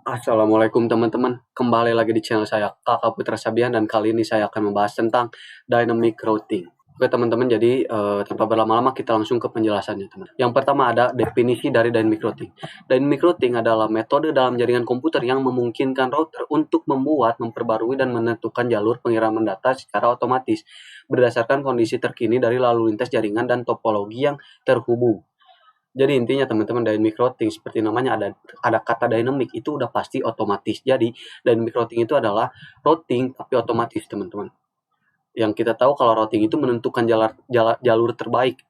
Assalamualaikum teman-teman, kembali lagi di channel saya Kakak Putra Sabian dan kali ini saya akan membahas tentang dynamic routing. Oke teman-teman, jadi tanpa berlama-lama kita langsung ke penjelasannya teman. Yang pertama ada definisi dari dynamic routing. Dynamic routing adalah metode dalam jaringan komputer yang memungkinkan router untuk membuat, memperbarui dan menentukan jalur pengiriman data secara otomatis berdasarkan kondisi terkini dari lalu lintas jaringan dan topologi yang terhubung. Jadi intinya teman-teman, dynamic routing seperti namanya ada kata dynamic itu udah pasti otomatis. Jadi dynamic routing itu adalah routing tapi otomatis teman-teman. Yang kita tahu kalau routing itu menentukan jalur terbaik.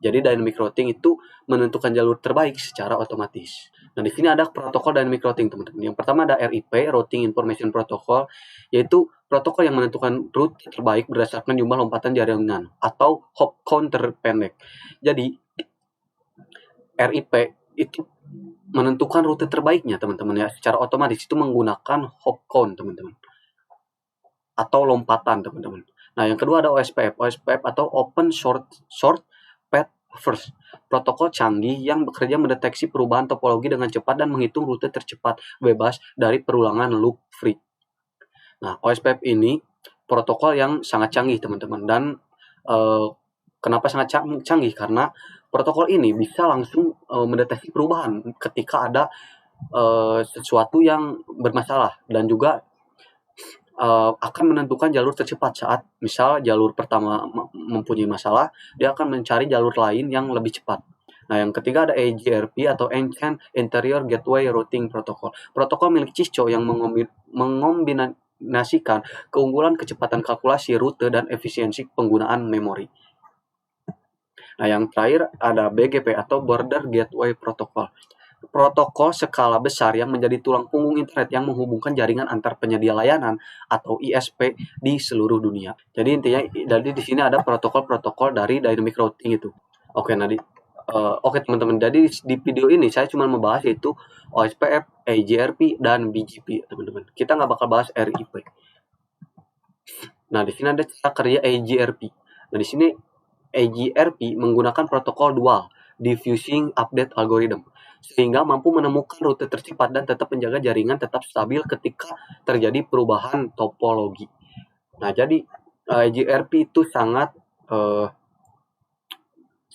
Jadi dynamic routing itu menentukan jalur terbaik secara otomatis. Nah di sini ada protokol dynamic routing teman-teman. Yang pertama ada RIP, Routing Information Protocol, yaitu protokol yang menentukan rute terbaik berdasarkan jumlah lompatan jaringan atau hop count terpendek. Jadi RIP itu menentukan rute terbaiknya teman-teman ya, secara otomatis itu menggunakan hop count teman-teman atau lompatan teman-teman. Nah yang kedua ada OSPF atau Open Short Path First, protokol canggih yang bekerja mendeteksi perubahan topologi dengan cepat dan menghitung rute tercepat bebas dari perulangan loop free. Nah OSPF ini protokol yang sangat canggih teman-teman, dan kenapa sangat canggih? Karena protokol ini bisa langsung mendeteksi perubahan ketika ada sesuatu yang bermasalah, dan juga akan menentukan jalur tercepat saat misal jalur pertama mempunyai masalah, dia akan mencari jalur lain yang lebih cepat. Nah, yang ketiga ada AGRP atau Ancient Interior Gateway Routing Protocol. Protokol milik Cisco yang mengombinasikan keunggulan kecepatan kalkulasi rute dan efisiensi penggunaan memori. Nah, yang terakhir ada BGP atau Border Gateway Protocol. Protokol skala besar yang menjadi tulang punggung internet yang menghubungkan jaringan antar penyedia layanan atau ISP di seluruh dunia. Jadi intinya dari di sini ada protokol-protokol dari dynamic routing itu. Oke, oke teman-teman. Jadi di video ini saya cuma membahas yaitu OSPF, AGRP, dan BGP teman-teman. Kita nggak bakal bahas RIP. Nah di sini ada cara kerja AGRP. Nah di sini AGRP menggunakan protokol dual diffusing update algorithm sehingga mampu menemukan rute tercepat dan tetap menjaga jaringan tetap stabil ketika terjadi perubahan topologi. Nah, jadi AGRP itu sangat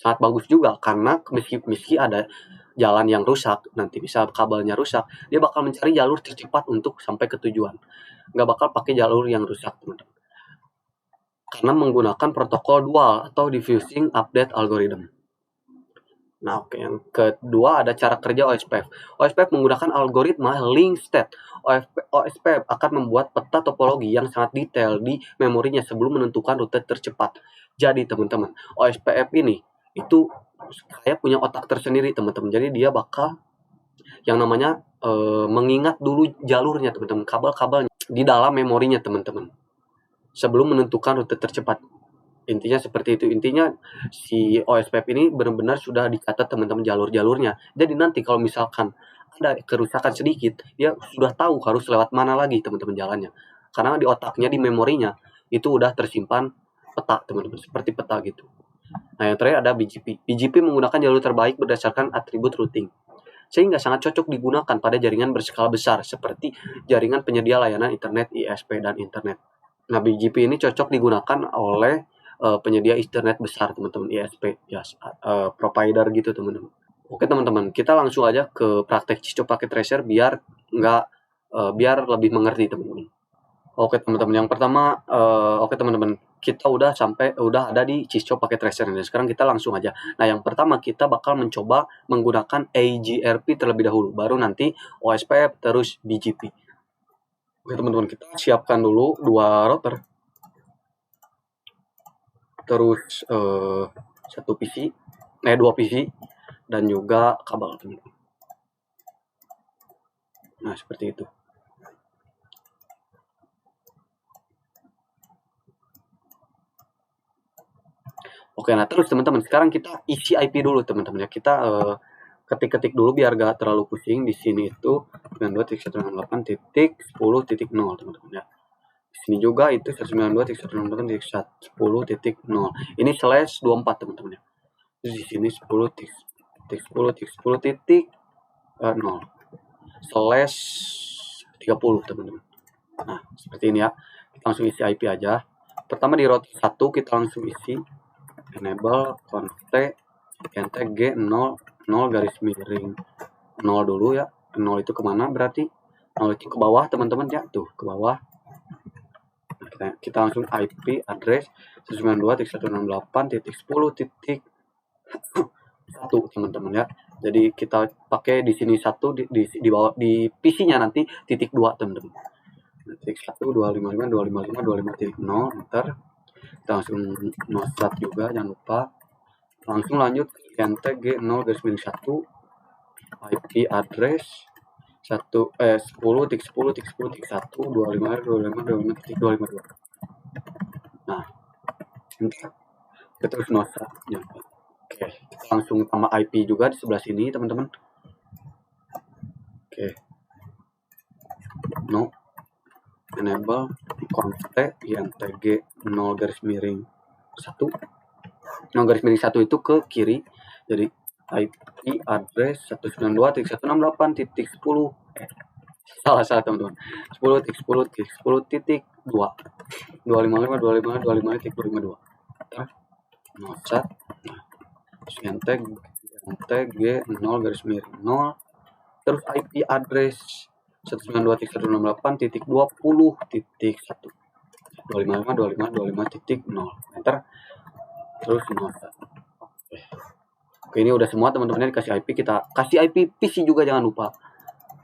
bagus juga karena meski ada jalan yang rusak, nanti bisa kabelnya rusak, dia bakal mencari jalur tercepat untuk sampai ke tujuan. Nggak bakal pakai jalur yang rusak, teman-teman. Karena menggunakan protokol dual atau diffusing update algorithm. Nah, oke. Yang kedua ada cara kerja OSPF. OSPF menggunakan algoritma link state. OSPF akan membuat peta topologi yang sangat detail di memorinya sebelum menentukan rute tercepat. Jadi teman-teman, OSPF ini itu kayak punya otak tersendiri teman-teman. Jadi dia bakal yang namanya mengingat dulu jalurnya teman-teman, kabel-kabelnya di dalam memorinya teman-teman, sebelum menentukan rute tercepat. Intinya seperti itu. Intinya si OSPF ini benar-benar sudah dicatat teman-teman jalur-jalurnya. Jadi nanti kalau misalkan ada kerusakan sedikit, dia sudah tahu harus lewat mana lagi teman-teman jalannya. Karena di otaknya, di memorinya itu udah tersimpan peta teman-teman, seperti peta gitu. Nah yang terakhir ada BGP. BGP menggunakan jalur terbaik berdasarkan atribut routing, sehingga sangat cocok digunakan pada jaringan berskala besar seperti jaringan penyedia layanan internet, ISP, dan internet. Nah BGP ini cocok digunakan oleh penyedia internet besar teman-teman, ISP ya, provider gitu teman-teman. Oke teman-teman, kita langsung aja ke praktek Cisco Packet Tracer biar lebih mengerti teman-teman. Oke teman-teman, yang pertama oke teman-teman, kita udah ada di Cisco Packet Tracer ini. Sekarang kita langsung aja. Nah yang pertama kita bakal mencoba menggunakan AGRP terlebih dahulu, baru nanti OSPF terus BGP. Oke teman-teman, kita siapkan dulu dua router, terus dua PC dan juga kabel teman-teman. Nah seperti itu. Oke, nah terus teman-teman, sekarang kita isi IP dulu teman-teman ya. Kita ketik-ketik dulu biar gak terlalu pusing. Di sini itu 92.168.10.0 teman-teman ya. Di sini juga itu 192.168.10.0. Ini /24 teman-teman ya. Terus di sini 10.10.10.0. /30 teman-teman. Nah, seperti ini ya. Kita langsung isi IP aja. Pertama di router 1 kita langsung isi enable conft ntg 0 garis miring 0 dulu ya. 0 itu kemana berarti? 0 itu ke bawah teman-teman ya. Tuh, ke bawah. Nah, kita langsung IP address 192.168.10.1 teman-teman ya. Jadi kita pakai di sini 1 di bawah di PC-nya nanti .2 teman-teman. Titik 1 255.255.0 enter. Kita langsung nosat juga, jangan lupa. Langsung lanjut ntg 0 garis miring 1 IP address 10.10.10.1 Nah, enter. Kita terus nosat. Oke, kita langsung tambah IP juga di sebelah sini teman-teman. Oke, no enable conft ntg 0 garis miring 1 0 garis miring 1 itu ke kiri, jadi IP address 192.168.10 salah teman-teman 10.10.10.2 255.255.255.252 nosat ntg 0 garis miring 0 terus IP address 192.168.20.1 255.255.255.0 enter terus nosat. Oke, ini udah semua teman-teman, dikasih IP, kita kasih IP PC juga jangan lupa.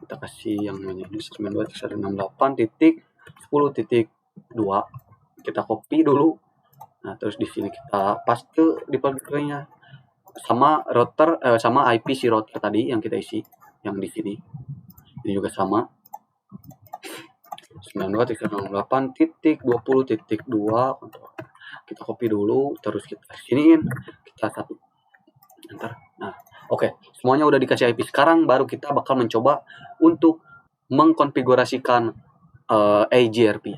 Kita kasih yang namanya 192.168.10.2 kita copy dulu. Nah, terus di sini kita paste di pagernya sama router sama IP si router tadi yang kita isi yang di sini. Ini juga sama 92.168.20.2 kita copy dulu, terus kita siniin, kita satu enter. Nah, oke, semuanya udah dikasih IP. Sekarang baru kita bakal mencoba untuk mengkonfigurasikan AGRP.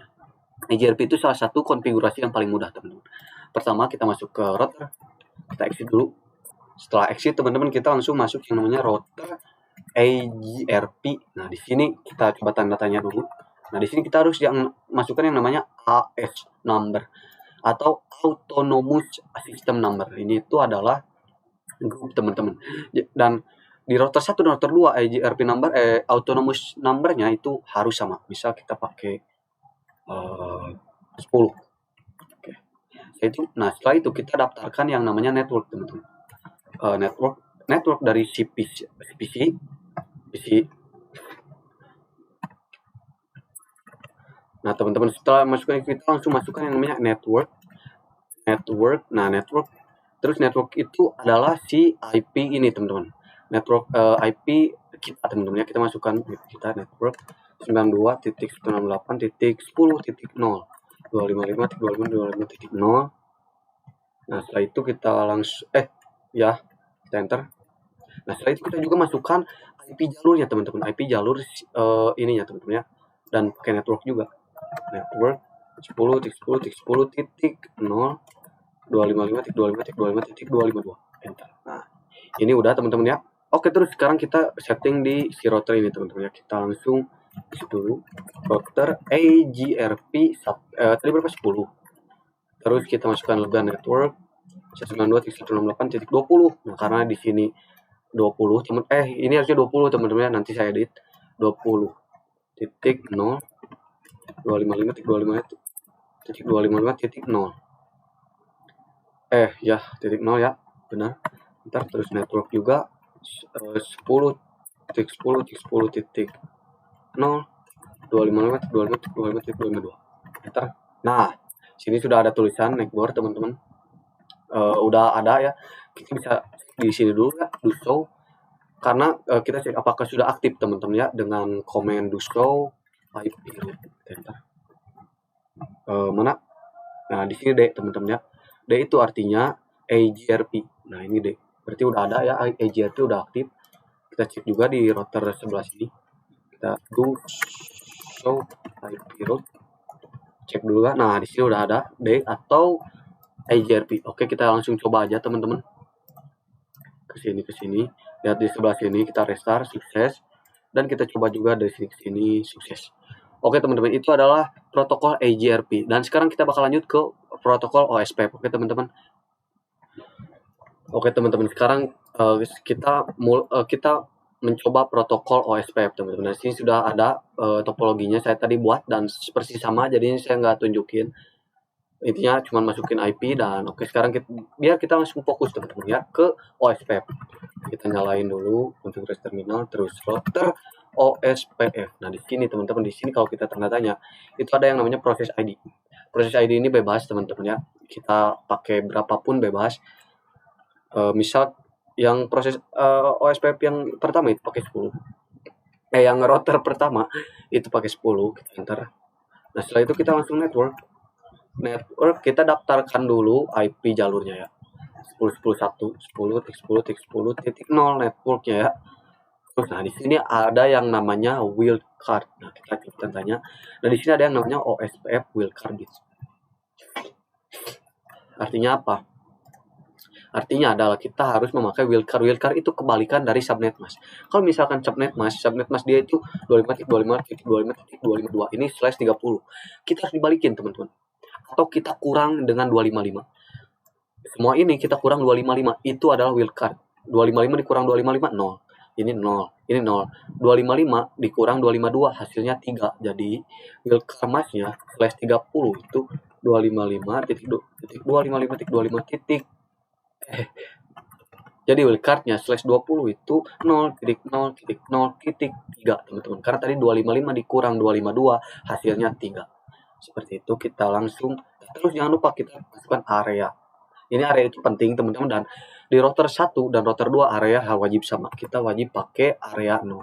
AGRP itu salah satu konfigurasi yang paling mudah teman-teman. Pertama kita masuk ke router, kita exit dulu. Setelah exit teman-teman kita langsung masuk yang namanya router AGRP. Nah, di sini kita coba tanda tanya dulu. Nah, di sini kita harus masukkan yang namanya AS number atau autonomous system number. Ini itu adalah grup teman-teman. Dan di router 1 dan router 2 AGRP number autonomous numbernya itu harus sama. Misal kita pakai 10. Oke. Nah, setelah itu kita daftarkan yang namanya network teman-teman. Network dari si PC. Nah, teman-teman, setelah masukkan kita langsung masukkan yang namanya network. Nah, network. Terus network itu adalah si IP ini, teman-teman. Network IP kita, teman-teman, ya. Kita masukkan kita network 92.168.10.0 255.255.0. Nah, setelah itu kita langsung kita enter. Nah, setelah itu kita juga masukkan IP jalurnya, teman-teman. IP jalur ininya, teman-teman, ya. Dan pakai network juga. Network 10.10.10.0 255.255.255.252 enter. Nah, ini udah teman-teman ya. Oke, terus sekarang kita setting di si router ini teman-teman ya. Kita langsung dulu router AGRP tadi berapa 10. Terus kita masukkan lega network 192.168.20. Nah, karena di sini 20 teman ini harusnya 20 teman-teman ya. Nanti saya edit 20.0 255.255.0 ya titik 0 ya benar. Ntar terus network juga 10.10.10.0 255.255.255.252 enter. Nah, sini sudah ada tulisan network teman-teman. Udah ada ya. Kita bisa di sini dulu ya, do show, karena kita cek apakah sudah aktif teman-teman ya dengan komen do show IP enter. Mana? Nah, di sini D teman-teman ya. D itu artinya AGRP. Nah, ini D. Berarti udah ada ya, AGRP udah aktif. Kita cek juga di router sebelah sini. Kita do show IP route. Cek dulu kan. Nah, di sini udah ada D atau AGRP. Oke, kita langsung coba aja teman-teman. Ke sini. Lihat di sebelah sini kita restart, sukses. dan kita coba juga dari sini sukses. Oke teman-teman, itu adalah protokol AGRP, dan sekarang kita bakal lanjut ke protokol OSPF. Oke teman-teman. Sekarang kita mencoba protokol OSPF teman-teman. Nah, sini sudah ada topologinya saya tadi buat dan persis sama, jadi saya nggak tunjukin. Intinya cuma masukin IP dan oke, sekarang biar kita langsung fokus teman-teman ya ke OSPF. Kita nyalain dulu konfigurasi terminal, terus router OSPF. Nah di sini teman-teman, di sini kalau kita tanda tanya itu ada yang namanya proses ID. Proses ID ini bebas teman-teman ya, kita pakai berapapun bebas. Misal yang proses OSPF yang pertama itu pakai 10, yang router pertama itu pakai 10, kita enter. Nah setelah itu kita langsung network kita daftarkan dulu IP jalurnya ya, 10.10.1.10.10.10.0 networknya ya. Terus nah di sini ada yang namanya wildcard. Nah kita klik tanya. Nah di sini ada yang namanya OSPF wildcard. Artinya apa? Artinya adalah kita harus memakai wildcard. Wildcard itu kebalikan dari subnet mask. Kalau misalkan subnet mask dia itu 25.25.25.2 ini /30. Kita harus dibalikin teman-teman. Atau kita kurang dengan 255. Semua ini kita kurang 255, itu adalah wildcard. 255 dikurang 255 0. Ini 0, ini 0. 255 dikurang 252 hasilnya 3. Jadi wildcard masknya /30 itu 255.255.25. Jadi wildcardnya /20 itu 0.0.0.3 teman-teman. Karena tadi 255 dikurang 252 hasilnya 3. Seperti itu, kita langsung. Terus jangan lupa kita masukkan area. Ini area itu penting teman-teman, dan di router 1 dan router 2 area wajib sama. Kita wajib pakai area 0.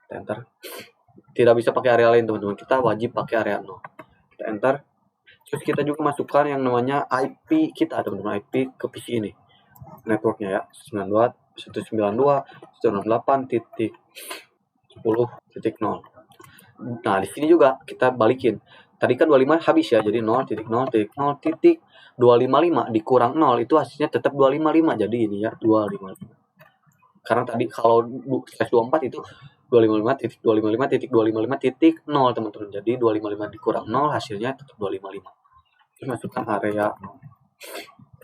Enter. Tidak bisa pakai area lain teman-teman, kita wajib pakai area 0. Kita enter. Terus kita juga masukkan yang namanya IP kita teman-teman, IP ke PC ini. Networknya ya, 192.168.10.0. Nah, di sini juga kita balikin. Tadi kan 25 habis ya, jadi 0.0.0.255 dikurang 0 itu hasilnya tetap 255. Jadi ini ya 255. Karena tadi kalau /24 itu 255.255.255.0 teman-teman. Jadi 255 dikurang 0 hasilnya tetap 255. Terus masukkan area 0.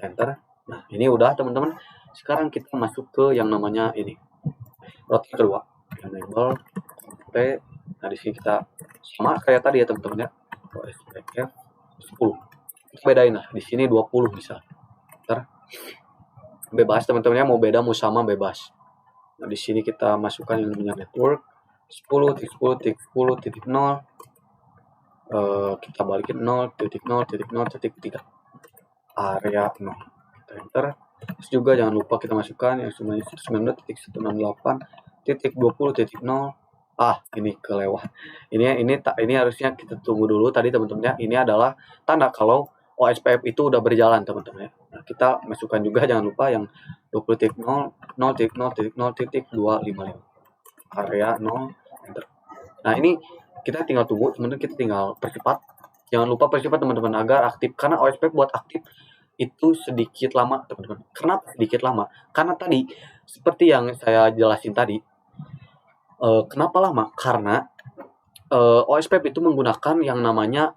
Enter. Nah, ini udah teman-teman. Sekarang kita masuk ke yang namanya ini. Router kedua. Enable P. Nah, di sini kita sama kayak tadi ya teman-teman ya. OSPF 10. Kita bedain lah. Di sini 20 bisa. Ntar bebas teman-teman ya, mau beda mau sama bebas. Nah, di sini kita masukkan yang namanya network 10.10.10.0. Kita balikin 0.0.0.3. Area 0. Kita enter. Terus juga jangan lupa kita masukkan yang semuanya 99.168.20.0. Ini kelewat. Ini harusnya kita tunggu dulu tadi teman-teman ya. Ini adalah tanda kalau OSPF itu udah berjalan teman-teman ya. Nah, kita masukkan juga jangan lupa yang 20.0.0.0.255. Area 0 enter. Nah, ini kita tinggal tunggu teman-teman, kita tinggal percepat. Jangan lupa percepat teman-teman agar aktif, karena OSPF buat aktif itu sedikit lama teman-teman. Kenapa sedikit lama? Karena tadi seperti yang saya jelasin tadi. Kenapa lama? Karena OSPF itu menggunakan yang namanya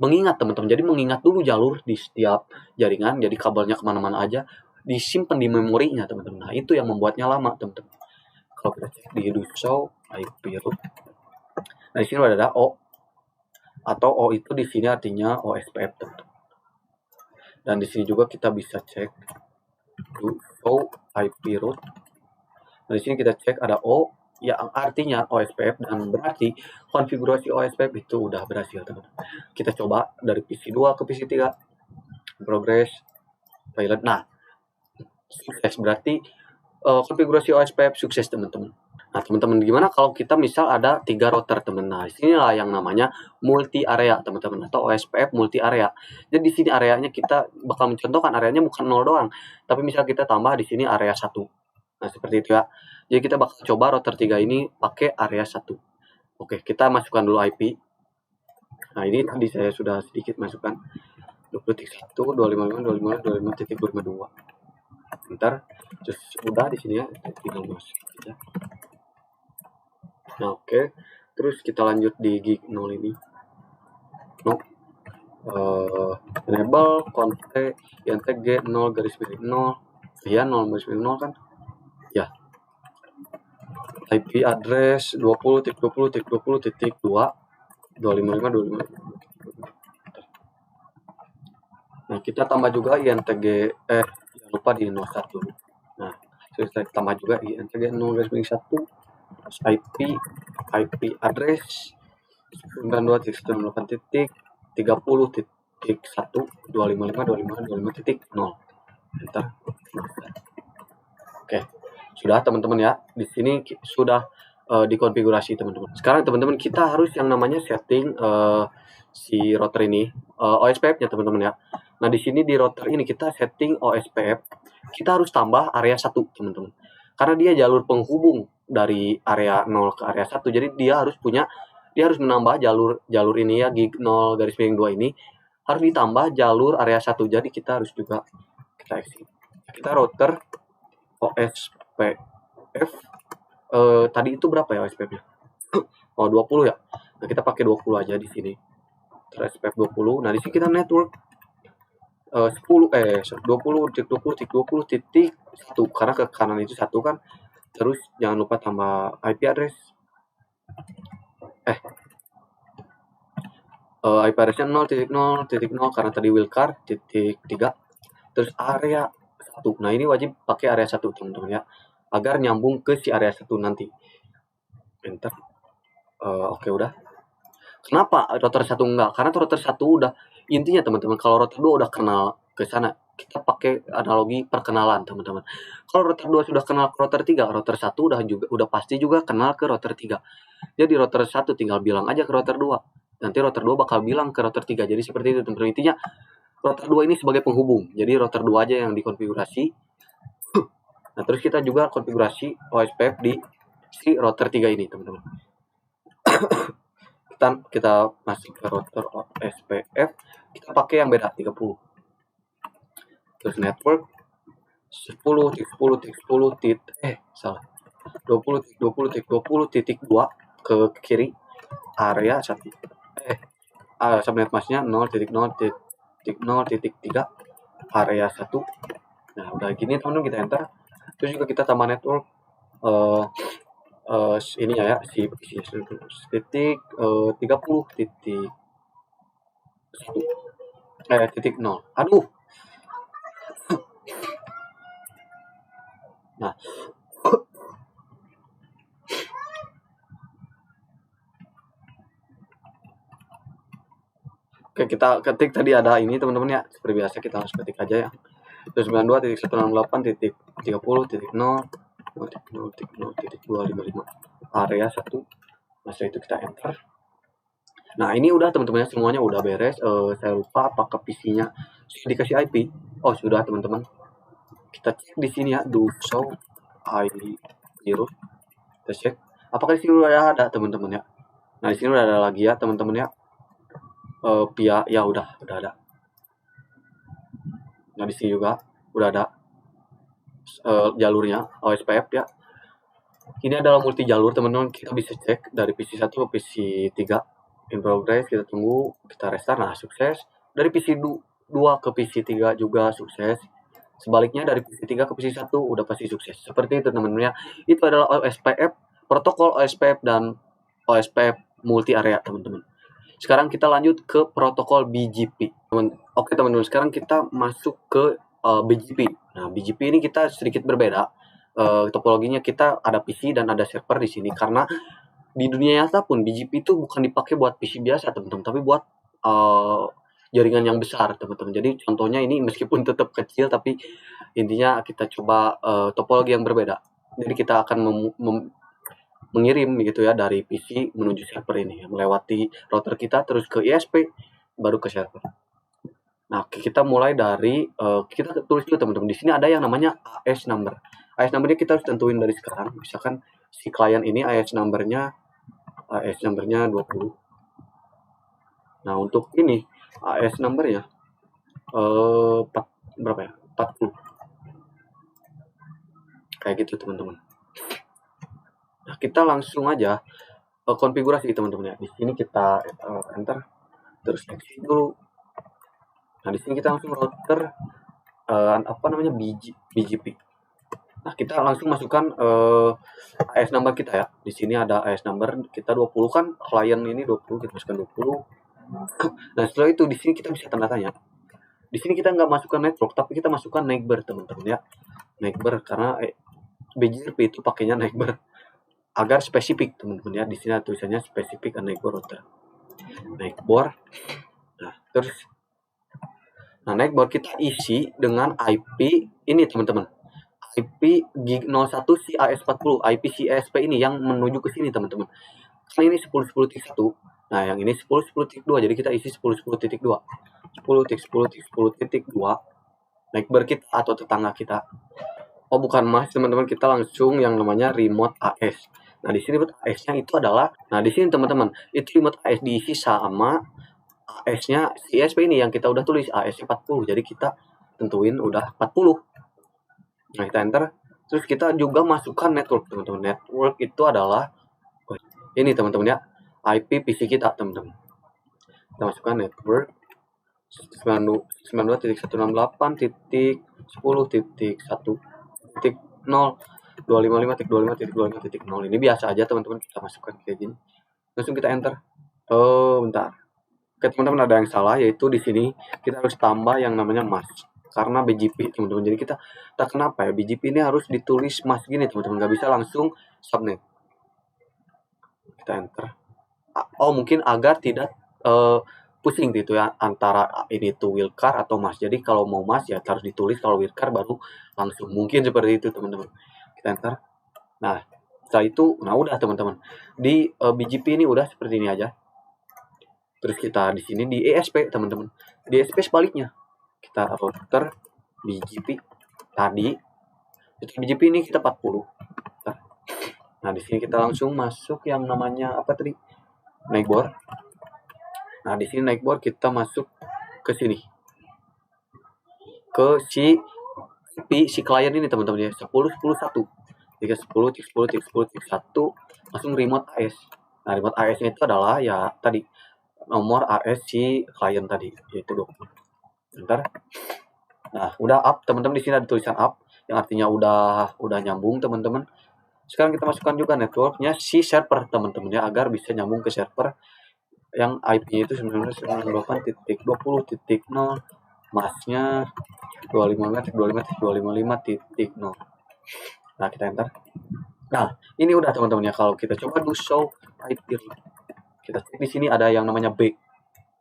mengingat teman-teman. Jadi mengingat dulu jalur di setiap jaringan, jadi kabelnya kemana-mana aja disimpan di memorinya teman-teman. Nah itu yang membuatnya lama teman-teman. Kalau kita cek di do show IP root, nah di sini ada O, atau O itu di sini artinya OSPF teman-teman. Dan di sini juga kita bisa cek do show IP root. Nah di sini kita cek ada O yang artinya OSPF, dan berarti konfigurasi OSPF itu udah berhasil teman-teman. Kita coba dari PC 2 ke PC 3. Progress pilot. Nah, sukses, berarti konfigurasi OSPF sukses teman-teman. Nah, teman-teman gimana kalau kita misal ada 3 router teman. Nah, disinilah yang namanya multi area teman-teman, atau OSPF multi area. Jadi di sini areanya kita bakal mencontohkan areanya bukan 0 doang, tapi misal kita tambah di sini area 1. Nah, seperti itu ya. Jadi kita bakal coba router 3 ini pakai area 1. Oke, kita masukkan dulu IP. Nah, ini tadi saya sudah sedikit masukkan 20.1.255.255.255.252. Ntar terus udah di sini ya, tinggal masuk aja. Nah, oke. Terus kita lanjut di gig 0 ini. No. Enable config intg 0 garis miring 0. Iya, 0 garis miring 0 kan? Ya. IP address 20.20.20.2 255. Nah, kita tambah juga intg jangan lupa di 01. Nah, kita tambah juga intg 0 garis miring 1 IP address 92.30.1.255.255.0. Enter. Oke, sudah teman-teman ya. Di sini sudah dikonfigurasi teman-teman. Sekarang teman-teman kita harus yang namanya setting si router ini OSPF-nya teman-teman ya. Nah, di sini di router ini kita setting OSPF. Kita harus tambah area 1 teman-teman. Karena dia jalur penghubung dari area 0 ke area 1. Jadi dia harus menambah jalur ini ya, gig 0 garis miring 2 ini harus ditambah jalur area 1. Jadi kita harus juga kita exit. Kita router OSPF tadi itu berapa ya OSPF-nya? Oh, 20 ya. Nah, kita pakai 20 aja di sini. Terus OSPF 20. Nah, di sini kita network 20.20.20.1 karena ke kanan itu 1 kan. Terus jangan lupa tambah IP address. IP address-nya 0.0.0 karena tadi wildcard titik 3. Terus area 1. Nah, ini wajib pakai area 1 teman-teman ya. Agar nyambung ke si area 1 nanti. Enter. Oke, udah. Kenapa router 1 enggak? Karena router 1 udah intinya teman-teman, kalau router 2 udah kenal ke sana, kita pakai analogi perkenalan teman-teman. Kalau router 2 sudah kenal ke router 3, router 1 udah pasti juga kenal ke router 3. Jadi router 1 tinggal bilang aja ke router 2. Nanti router 2 bakal bilang ke router 3. Jadi seperti itu teman-teman. Intinya router 2 ini sebagai penghubung. Jadi router 2 aja yang dikonfigurasi. Nah, terus kita juga konfigurasi OSPF di si router 3 ini teman-teman. Kita masuk ke router OSPF, kita pakai yang beda 30. Terus network 20.20.20.2 ke kiri area 1. Subnet masknya 0.0.0.3 area 1. Nah, udah gini teman-teman, kita enter. Terus juga kita tambah network ininya ya, si titik 30 titik 0. Aduh. Nah, oke, kita ketik tadi ada ini teman-teman ya. Seperti biasa kita harus ketik aja ya. Terus 92.168.30.0.0.0.255 area 1. Nah, setelah itu kita enter. Nah, ini udah teman-teman ya, semuanya udah beres. Saya lupa apakah PC-nya dikasih IP. Oh, sudah teman-teman. Kita cek di sini ya, do show i0. Kita cek apakah di sini udah ada teman-teman ya. Nah, di sini udah ada lagi ya teman-teman ya. Via ya udah ada. Nah, di sini juga udah ada jalurnya OSPF ya. Ini adalah multi jalur teman-teman, kita bisa cek dari PC 1 ke PC 3 in progress. Kita tunggu, kita restart. Nah, sukses. Dari PC 2 ke PC 3 juga sukses. Sebaliknya dari PC 3 ke PC 1 udah pasti sukses. Seperti itu teman-teman ya. Itu adalah OSPF, protokol OSPF dan OSPF multi area teman-teman. Sekarang kita lanjut ke protokol BGP. Oke teman-teman, sekarang kita masuk ke BGP. Nah, BGP ini kita sedikit berbeda. Topologinya kita ada PC dan ada server di sini, karena di dunia nyata pun BGP itu bukan dipakai buat PC biasa teman-teman, tapi buat jaringan yang besar teman-teman. Jadi contohnya ini meskipun tetap kecil, tapi intinya kita coba topologi yang berbeda. Jadi kita akan mengirim gitu ya dari PC menuju server ini, melewati router kita terus ke ISP baru ke server. Nah, kita mulai dari kita tulis dulu teman-teman. Di sini ada yang namanya AS number. AS numbernya kita harus tentuin dari sekarang. Misalkan si klien ini AS numbernya 20. Nah, untuk ini AS numbernya berapa ya? 40. Kayak gitu teman-teman. Nah, kita langsung aja konfigurasi teman-teman ya. Di sini kita enter, terus exit dulu. Nah, di sini kita langsung router BGP. Nah, kita langsung masukkan AS number kita ya. Di sini ada AS number kita 20 kan, klien ini 20, kita masukkan 20. Nah, setelah itu di sini kita bisa tanda tanya. Di sini kita nggak masukkan network, tapi kita masukkan neighbor teman-teman ya. Neighbor karena BGP itu pakainya neighbor agar spesifik teman-teman ya. Di sini ada tulisannya spesifik neighbor router. Neighbor. Nah, terus neighbor kita isi dengan IP ini teman-teman. IP gig 01 CAS40, IP CASP ini yang menuju ke sini teman-teman. Karena ini 10.10.1. Nah, yang ini 10.10.2. Jadi kita isi 10.10.2. 10.10.10.2 neighbor kita atau tetangga kita. Oh, bukan mas, teman-teman, kita langsung yang namanya remote AS. Nah, di sini AS-nya itu adalah, nah di sini teman-teman, itu remote AS diisi sama AS-nya CSP ini yang kita udah tulis AS-nya 40. Jadi kita tentuin udah 40. Nah, kita enter. Terus kita juga masukkan network, teman-teman. Network itu adalah ini, teman-teman ya. IP PC kita, teman-teman. Kita masukkan network 92.168.10.1.0 ini biasa aja teman-teman, kita masukkan kayak gini. Langsung kita enter. Oh, bentar. Oke, teman-teman, ada yang salah, yaitu di sini kita harus tambah yang namanya mask karena BGP, teman-teman. Jadi kita tak kenapa ya BGP ini harus ditulis mask gini, teman-teman. Nggak bisa langsung subnet. Kita enter. Oh, mungkin agar tidak pusing gitu ya antara ini tuh wildcard atau mas. Jadi kalau mau mas ya harus ditulis, kalau wildcard baru langsung, mungkin seperti itu teman-teman. Kita enter. Nah, setelah itu nah udah teman-teman, di BGP ini udah seperti ini aja. Terus kita di sini di ESP teman-teman, di ESP sebaliknya kita router BGP tadi, itu BGP ini kita 40. Nah, di sini kita langsung masuk yang namanya apa tadi, neighbor. Nah, di sini neighbor kita masuk ke sini, ke si klien ini teman-teman ya, 10.10.1. Jika 10.10.10.1 langsung remote AS. Nah, remote AS-nya itu adalah ya tadi nomor AS si klien tadi, yaitu 20. Bentar. Nah, udah up teman-teman, di sini ada tulisan up yang artinya udah nyambung teman-teman. Sekarang kita masukkan juga networknya si server teman-teman ya, agar bisa nyambung ke server yang IP-nya itu 19.98.20.0, masnya 255.255.255.0. Nah, kita enter. Nah, ini udah teman-teman ya. Kalau kita coba do show IP, kita cek di sini ada yang namanya B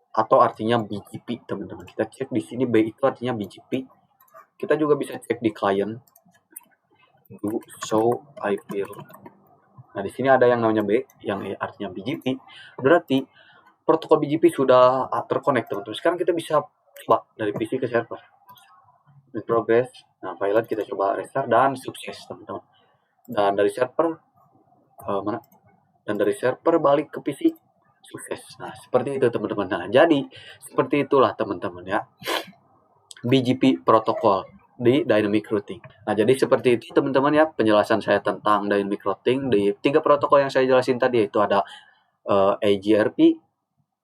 atau artinya BGP teman-teman. Kita cek di sini B itu artinya BGP. Kita juga bisa cek di client do show IP. Nah, di sini ada yang namanya B yang artinya BGP. Berarti protokol BGP sudah terkonek teman-teman. Sekarang kita bisa coba dari PC ke server. In progress. Nah, pilot kita coba restart dan sukses teman-teman. Dan dari server mana? Dan dari server balik ke PC sukses. Nah, seperti itu teman-teman. Nah, jadi seperti itulah teman-teman ya, BGP protokol di dynamic routing. Nah, jadi seperti itu teman-teman ya penjelasan saya tentang dynamic routing di 3 protokol yang saya jelasin tadi, yaitu ada AGRP,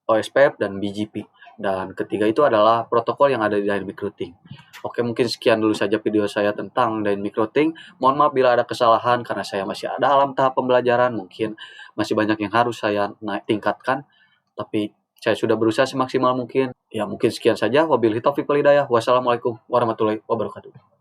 OSPF, dan BGP. Dan ketiga itu adalah protokol yang ada di dynamic routing. Oke, mungkin sekian dulu saja video saya tentang dynamic routing. Mohon maaf bila ada kesalahan karena saya masih ada dalam tahap pembelajaran. Mungkin masih banyak yang harus saya tingkatkan, tapi saya sudah berusaha semaksimal mungkin. Ya, mungkin sekian saja. Wabillahi taufiq wal hidayah. Wassalamualaikum warahmatullahi wabarakatuh.